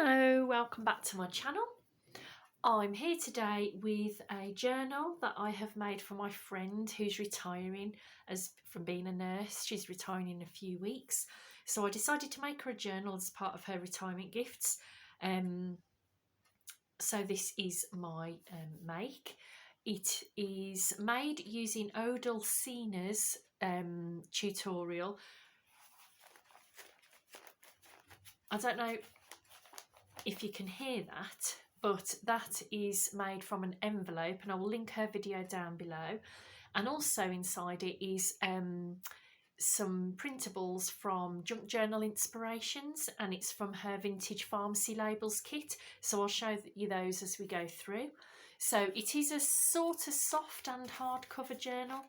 Hello, welcome back to my channel. I'm here today with a journal that I have made for my friend who's retiring from being a nurse. She's retiring in a few weeks, so I decided to make her a journal as part of her retirement gifts. So this is my make. It is made using Odulcina's tutorial. I don't know if you can hear that, but that is made from an envelope, and I will link her video down below. And also inside it is some printables from Junk Journal Inspirations, and it's from her vintage pharmacy labels kit, so I'll show you those as we go through. So it is a sort of soft and hardcover journal.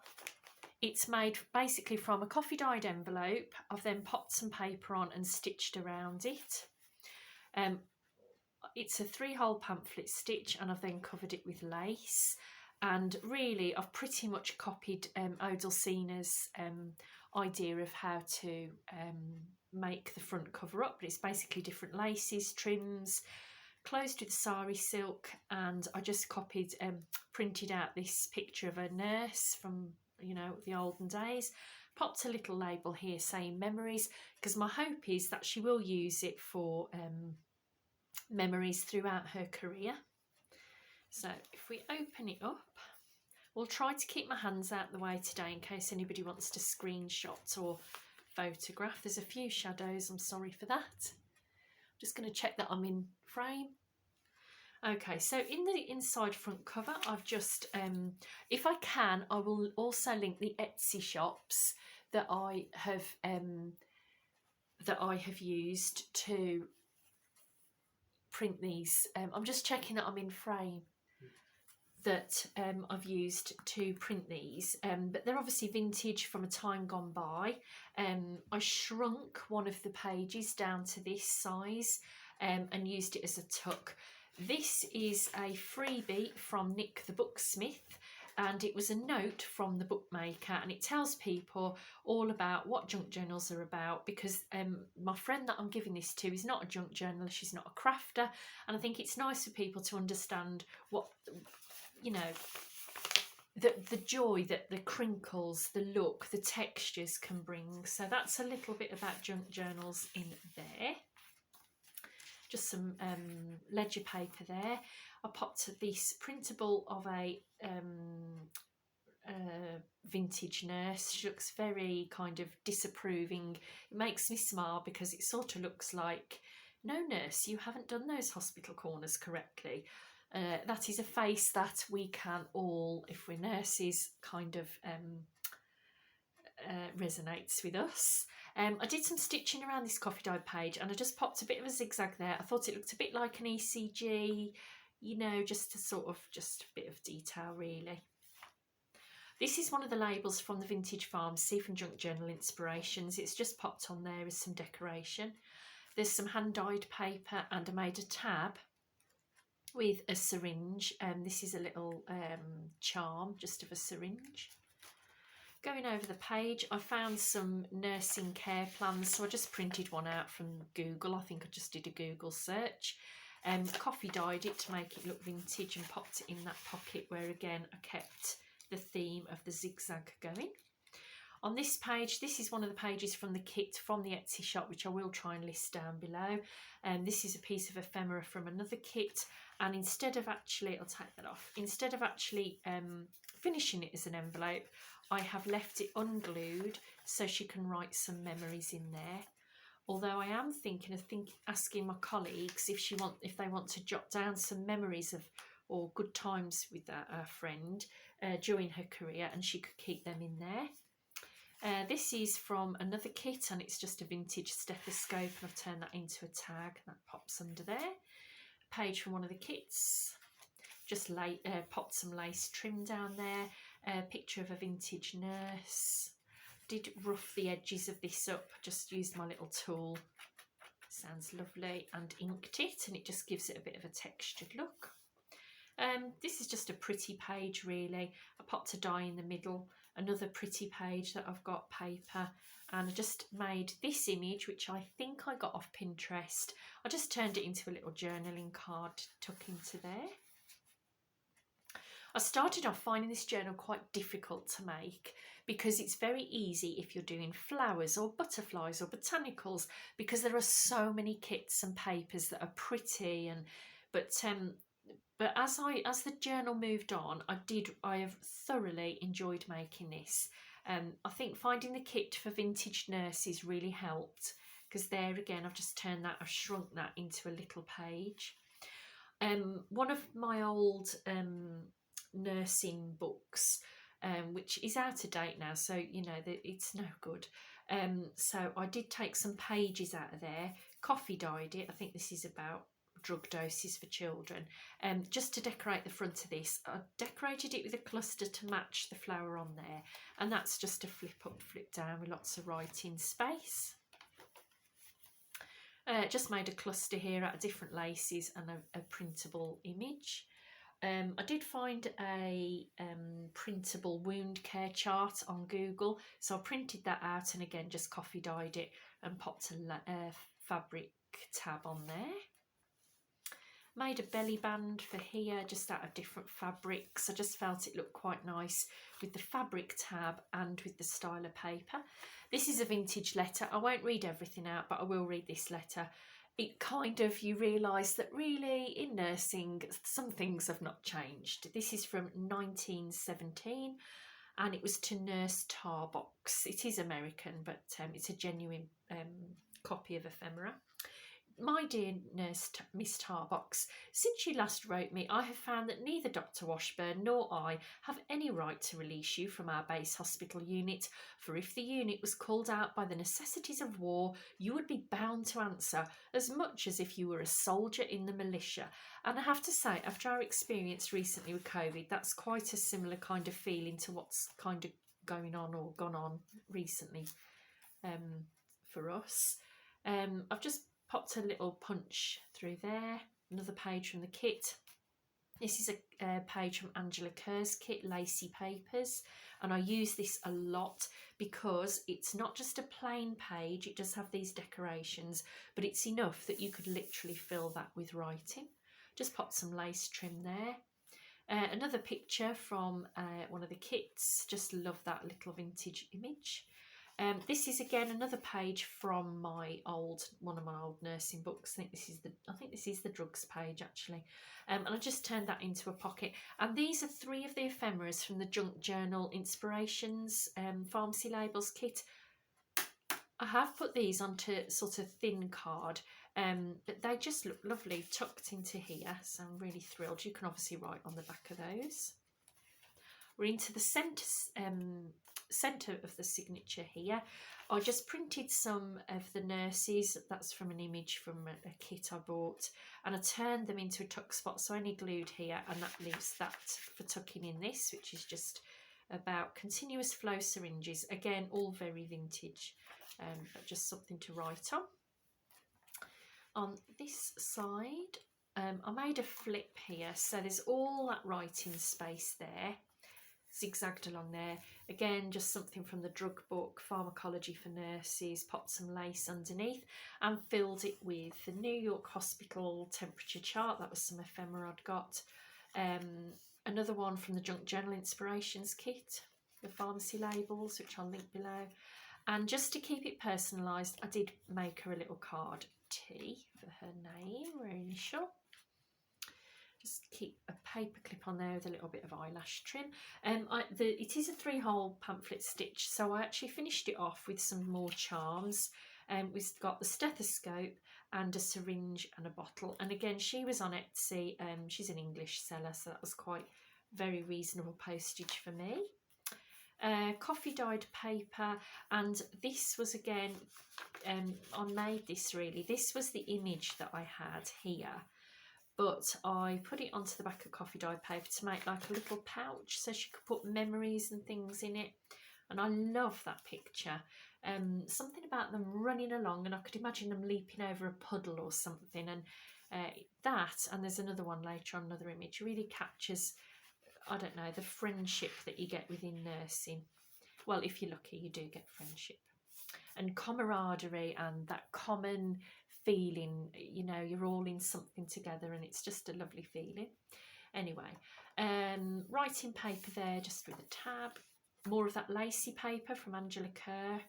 It's made basically from a coffee dyed envelope. I've then popped some paper on and stitched around it. It's a 3-hole pamphlet stitch, and I've then covered it with lace. And really I've pretty much copied Odulcina's idea of how to make the front cover up, but it's basically different laces, trims, closed with sari silk, and I just copied printed out this picture of a nurse from, you know, the olden days, popped a little label here saying memories, because my hope is that she will use it for memories throughout her career. So if we open it up, we'll try to keep my hands out the way today in case anybody wants to screenshot or photograph. There's a few shadows, I'm sorry for that. I'm just going to check that I'm in frame. Okay, so in the inside front cover, I've just, if I can, I will also link the Etsy shops that I have used to print these. I'm just checking that I'm in frame, that I've used to print these, but they're obviously vintage from a time gone by. I shrunk one of the pages down to this size and used it as a tuck. This is a freebie from Nick the Booksmith, and it was a note from the bookmaker, and it tells people all about what junk journals are about, because my friend that I'm giving this to is not a junk journaler, she's not a crafter, and I think it's nice for people to understand what, you know, the joy that the crinkles, the look, the textures can bring. So that's a little bit about junk journals in there. Just some ledger paper there. I popped this printable of a vintage nurse. She looks very kind of disapproving. It makes me smile because it sort of looks like, no nurse, you haven't done those hospital corners correctly. That is a face that we can all, if we're nurses, kind of resonates with us. I did some stitching around this coffee dye page, and I just popped a bit of a zigzag there. I thought it looked a bit like an ECG, you know, just a bit of detail really. This is one of the labels from the Vintage Pharmacy from Junk Journal Inspirations. It's just popped on there as some decoration. There's some hand-dyed paper, and I made a tab with a syringe. This is a little charm just of a syringe. Going over the page, I found some nursing care plans, so I just printed one out from Google. I think I just did a Google search. Coffee dyed it to make it look vintage and popped it in that pocket where, again, I kept the theme of the zigzag going. On this page, this is one of the pages from the kit from the Etsy shop, which I will try and list down below. This is a piece of ephemera from another kit, and instead of actually, I'll take that off, instead of actually finishing it as an envelope, I have left it unglued so she can write some memories in there. Although I am thinking of asking my colleagues if they want to jot down some memories of or good times with our friend during her career, and she could keep them in there. This is from another kit, and it's just a vintage stethoscope, and I've turned that into a tag that pops under there. A page from one of the kits, just popped some lace trim down there. A picture of a vintage nurse. Did rough the edges of this up, just used my little tool. Sounds lovely, and inked it, and it just gives it a bit of a textured look. This is just a pretty page really. I popped a die in the middle another pretty page that I've got paper, and I just made this image, which I think I got off Pinterest. I just turned it into a little journaling card to tuck into there. I started off finding this journal quite difficult to make because it's very easy if you're doing flowers or butterflies or botanicals, because there are so many kits and papers that are pretty, and but as the journal moved on, I have thoroughly enjoyed making this. I think finding the kit for vintage nurses really helped, because there again I've shrunk that into a little page. One of my old nursing books, which is out of date now, so you know that it's no good. So I did take some pages out of there, coffee dyed it. I think this is about drug doses for children. Just to decorate the front of this, I decorated it with a cluster to match the flower on there, and that's just a flip up, flip down with lots of writing space. Just made a cluster here out of different laces and a printable image. I did find a printable wound care chart on Google, so I printed that out and again just coffee dyed it and popped a fabric tab on there. Made a belly band for here just out of different fabrics. I just felt it looked quite nice with the fabric tab and with the styler paper. This is a vintage letter. I won't read everything out, but I will read this letter. It kind of, you realise that really in nursing some things have not changed. This is from 1917 and it was to Nurse Tarbox. It is American, but it's a genuine copy of ephemera. My dear nurse, Miss Tarbox, since you last wrote me, I have found that neither Dr. Washburn nor I have any right to release you from our base hospital unit, for if the unit was called out by the necessities of war, you would be bound to answer, as much as if you were a soldier in the militia. And I have to say, after our experience recently with COVID, that's quite a similar kind of feeling to what's kind of going on or gone on recently for us. I've just popped a little punch through there, another page from the kit. This is a page from Angela Kerr's kit, Lacy Papers, and I use this a lot because it's not just a plain page, it does have these decorations, but it's enough that you could literally fill that with writing. Just pop some lace trim there. Another picture from one of the kits, just love that little vintage image. This is again another page from one of my old nursing books. I think this is the drugs page actually, and I just turned that into a pocket. And these are 3 of the ephemeras from the Junk Journal Inspirations Pharmacy Labels kit. I have put these onto sort of thin card, but they just look lovely tucked into here, so I'm really thrilled. You can obviously write on the back of those. We're into the centre of the signature here. I just printed some of the nurses, that's from an image from a kit I bought, and I turned them into a tuck spot, so I only glued here, and that leaves that for tucking in this, which is just about continuous flow syringes, again all very vintage, but just something to write on. On this side I made a flip here, so there's all that writing space there, zigzagged along there. Again, just something from the drug book, Pharmacology for Nurses, popped some lace underneath and filled it with the New York Hospital temperature chart. That was some ephemera I'd got. Another one from the Junk Journal Inspirations kit, the pharmacy labels, which I'll link below. And just to keep it personalised, I did make her a little card, T, for her name, her initial. Just keep a paper clip on there with a little bit of eyelash trim. It is a 3-hole pamphlet stitch, so I actually finished it off with some more charms. We've got the stethoscope and a syringe and a bottle. And again, she was on Etsy. She's an English seller, so that was quite very reasonable postage for me. Coffee dyed paper, and this was again, I made this really. This was the image that I had here, but I put it onto the back of coffee dyed paper to make like a little pouch so she could put memories and things in it. And I love that picture. Something about them running along, and I could imagine them leaping over a puddle or something. And that, and there's another one later on, another image, really captures, I don't know, the friendship that you get within nursing. well, if you're lucky, you do get friendship and camaraderie and that common feeling, you know, you're all in something together and it's just a lovely feeling. Anyway, writing paper there just with a tab, more of that lacy paper from Angela Kerr.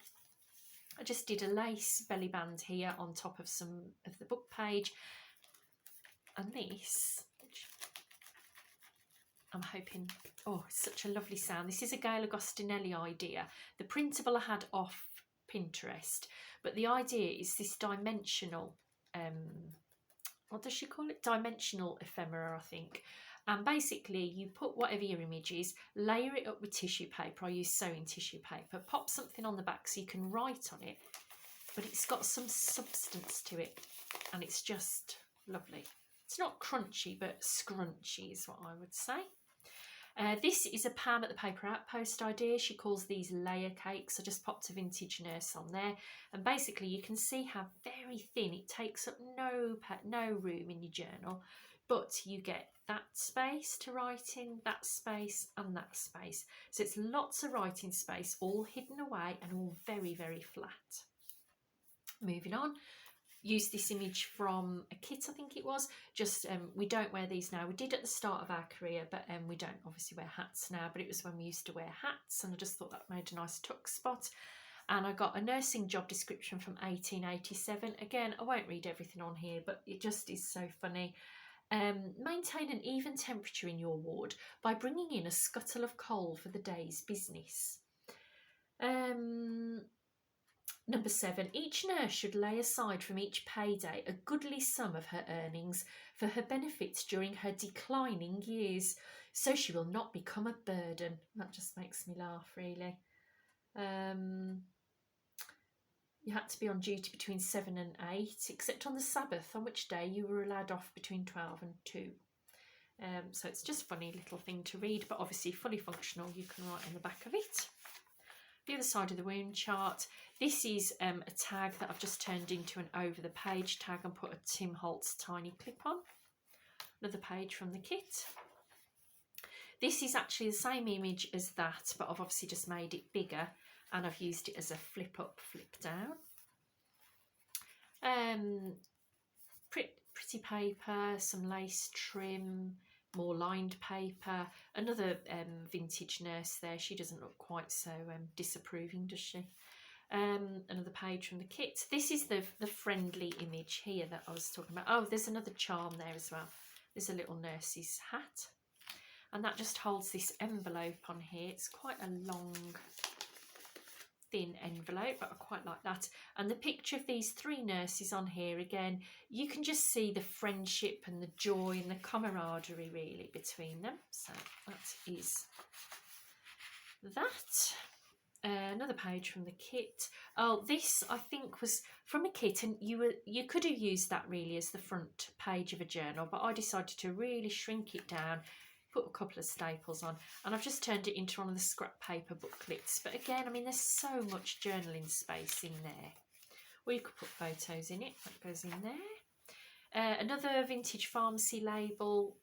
I just did a lace belly band here on top of some of the book page, and this, which I'm hoping, oh, such a lovely sound. This is a Gail Agostinelli idea. The printable I had off Pinterest, but the idea is this dimensional, what does she call it? Dimensional ephemera, I think. And basically you put whatever your image is, layer it up with tissue paper. I use sewing tissue paper, pop something on the back so you can write on it, but it's got some substance to it and it's just lovely. It's not crunchy, but scrunchy is what I would say. This is a Pam at the Paper Outpost idea. She calls these layer cakes. I just popped a vintage nurse on there, and basically you can see how very thin it takes up no room in your journal, but you get that space to write in, that space and that space. So it's lots of writing space, all hidden away and all very, very flat. Moving on. Use this image from a kit, I think it was. Just we don't wear these now. We did at the start of our career, but we don't obviously wear hats now, but it was when we used to wear hats, and I just thought that made a nice tuck spot. And I got a nursing job description from 1887. Again, I won't read everything on here, but it just is so funny. Maintain an even temperature in your ward by bringing in a scuttle of coal for the day's business. Number 7, each nurse should lay aside from each payday a goodly sum of her earnings for her benefits during her declining years, so she will not become a burden. That just makes me laugh, really. You had to be on duty between 7 and 8, except on the Sabbath, on which day you were allowed off between 12 and 2. So it's just a funny little thing to read, but obviously fully functional. You can write on the back of it. The other side of the wound chart. This is a tag that I've just turned into an over the page tag and put a Tim Holtz tiny clip on. Another page from the kit. This is actually the same image as that, but I've obviously just made it bigger and I've used it as a flip up, flip down. Pretty paper, some lace trim, more lined paper, another vintage nurse there. She doesn't look quite so disapproving, does she? Another page from the kit. This is the friendly image here that I was talking about. Oh, there's another charm there as well. There's a little nurse's hat, and that just holds this envelope on here. It's quite a long, thin envelope, but I quite like that. And the picture of these 3 nurses on here, again, you can just see the friendship and the joy and the camaraderie really between them. So that is that. Another page from the kit. Oh, this I think was from a kit, and you could have used that really as the front page of a journal, but I decided to really shrink it down, put a couple of staples on, and I've just turned it into one of the scrap paper booklets. But again, I mean, there's so much journaling space in there. Or you could put photos in it. That goes in there. Another vintage pharmacy label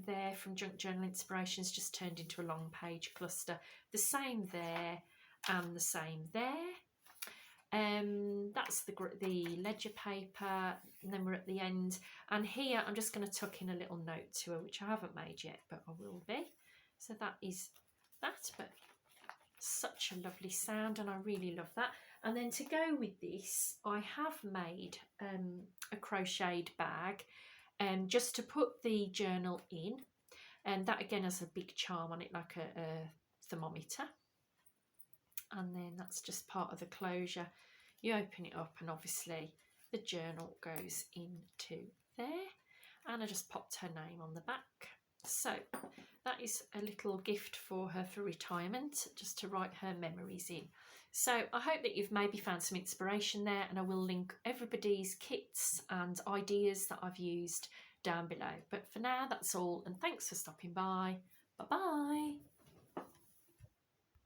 there from Junk Journal Inspirations, just turned into a long page cluster. The same there and the same there. That's the ledger paper, and then we're at the end, and here I'm just going to tuck in a little note to her, which I haven't made yet, but I will be. So that is that, but such a lovely sound, and I really love that. And then to go with this, I have made a crocheted bag just to put the journal in, and that again has a big charm on it, like a thermometer. And then that's just part of the closure. You open it up and obviously the journal goes into there, and I just popped her name on the back. So that is a little gift for her for retirement, just to write her memories in. So I hope that you've maybe found some inspiration there, and I will link everybody's kits and ideas that I've used down below. But for now, that's all, and thanks for stopping by. Bye bye.